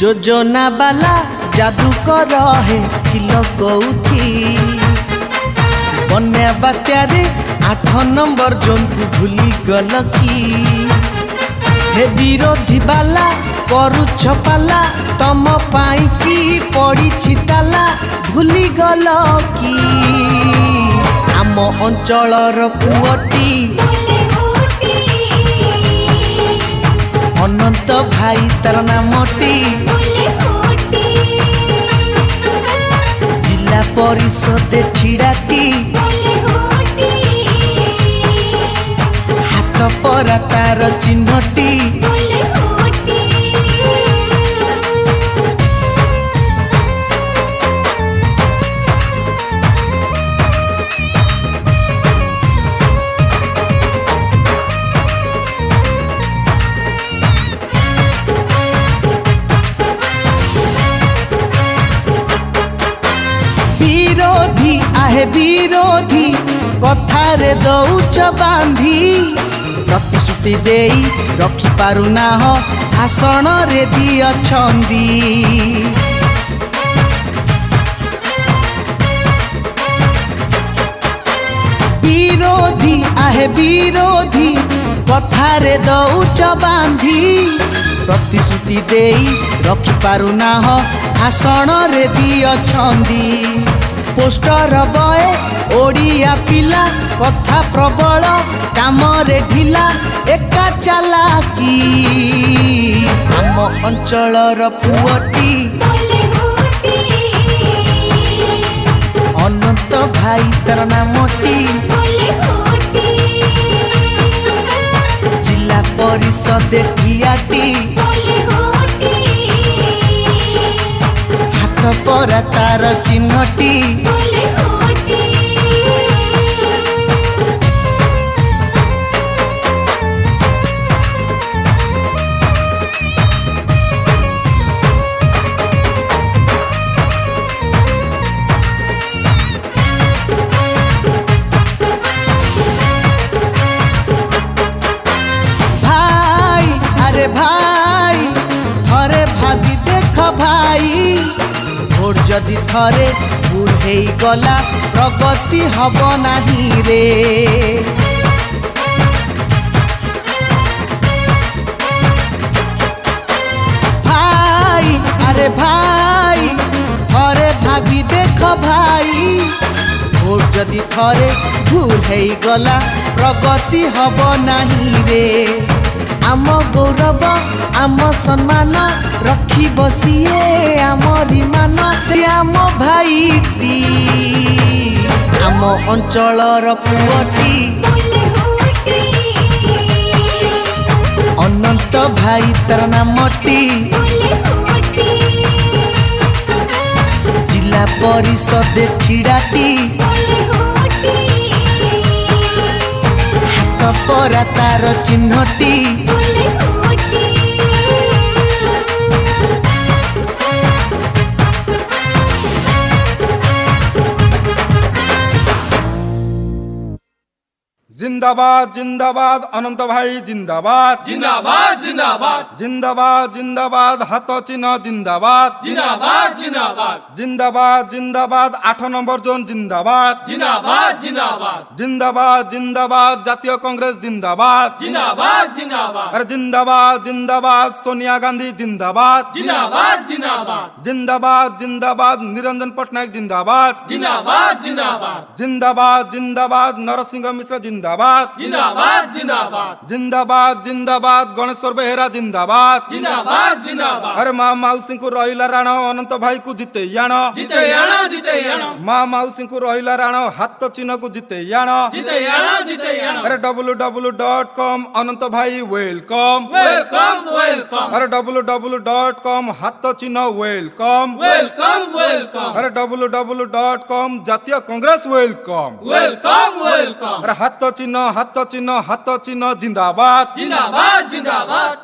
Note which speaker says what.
Speaker 1: যোজনা বালা যাদুকর হে ছিল কৌথি বন্যা বাত্যারে 8 নম্বর জোনকু ভুলি গল কি হে বিরোধী বালা କରୁଛ ପାଲା ତମ ପାଇଁ କି ପଡ଼ିଛି ତାଲା ଭୁଲି ଗଲ କି ଆମ ଅଞ୍ଚଳର ପୁଅଟି ଅନନ୍ତ ଭାଇ ତାର ନାମଟି ଜିଲ୍ଲା ପରିଷଦେ ଛିଡ଼ାଟି ହାତ ପରା ତାର ଚିହ୍ନଟି विरोधी आहे विरोधी कथारे दौच बांधी प्रतिश्रुति देई रखी पारुना हो भाषण रे दियछंदी विरोधी आहे विरोधी कथारे दौच बांधी प्रतिश्रुति देई रखी पारुना हो भाषण रे दियछंदी पोस्टर बय ओडिया पिला कथा प्रबल काम रे ढिला एका चालाकी आम अंचलर पुअटी अनंत भाई तार नामटी जिला परिषद ठियाटी हाथ परा तार चिन्हटी भाई अरे भाई थरे भाभी देख भाई भोट जदि थरे भूल हे गला प्रगति हब नाही रे भाई अरे भाई थरे भाभी देख भाई भोट जदि थरे भूल हे गला प्रगति हब नाही रे आम गौरव आम सम्मान रखी बसिए आमरी मान से आम भाईटी आम अंचलर पुअटी अनंत भाई तार नामटी जिला परिषद छिड़ाटी हाथ परा तार चिन्हटी
Speaker 2: जिंदाबाद जिंदाबाद अनंत भाई जिंदाबाद
Speaker 3: जिंदाबाद जिंदाबाद
Speaker 2: जिंदाबाद जिंदाबाद हाथ चिन्ह जिंदाबाद
Speaker 3: जिंदाबाद जिंदाबाद
Speaker 2: जिंदाबाद जिंदाबाद 8 नंबर जोन जिंदाबाद
Speaker 3: जिंदाबाद जिंदाबाद
Speaker 2: जिंदाबाद जिंदाबाद जातीय कांग्रेस जिंदाबाद
Speaker 3: जिंदाबाद जिंदाबाद
Speaker 2: अरे जिंदाबाद जिंदाबाद सोनिया गांधी जिंदाबाद
Speaker 3: जिंदाबाद जिंदाबाद
Speaker 2: जिंदाबाद जिंदाबाद निरंजन पटनायक जिंदाबाद
Speaker 3: जिंदाबाद जिंदाबाद
Speaker 2: जिंदाबाद जिंदाबाद नरसिंह मिश्र जिंदाबाद
Speaker 3: जिंदाबाद जिंदाबाद
Speaker 2: जिंदाबाद जिंदाबाद गणेश्वर बेहेरा जिंदाबाद
Speaker 3: जिंदाबाद जिंदाबाद
Speaker 2: अरे माँ मौसी को रहिला राण अनंत भाई को जिते याण
Speaker 3: जीते याना जीते याना
Speaker 2: माँ मौसी को रहिला राण हाथ चिन्ह को जिते याण
Speaker 3: जीते याना जीते याना
Speaker 2: अरे www.com अनंत भाई वेलकम
Speaker 3: वेलकम वेलकम
Speaker 2: अरे www.com हाथ चिन्ह वेलकम
Speaker 3: वेलकम वेलकम
Speaker 2: अरे www.com जातीय कांग्रेस वेलकम
Speaker 3: वेलकम वेलकम
Speaker 2: अरे हाथ चिन्ह जिंदाबाद
Speaker 3: जिंदाबाद जिंदाबाद